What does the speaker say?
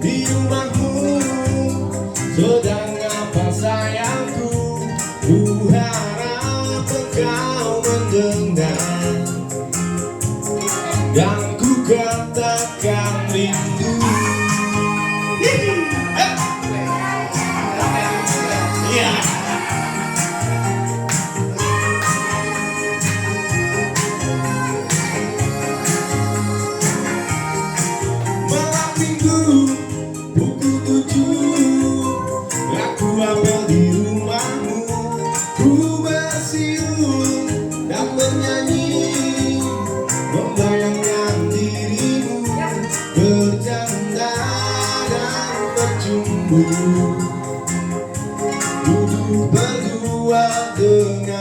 di rumahmu. Sedang apa sayangku? Ku harap engkau mendengar yang ku katakan rindu. Malam minggu pukul 7 aku apel di rumahmu. Ku bersiul dan bernyanyi, membayangkan dirimu bercanda dan bercumbu, duduk berdua dengan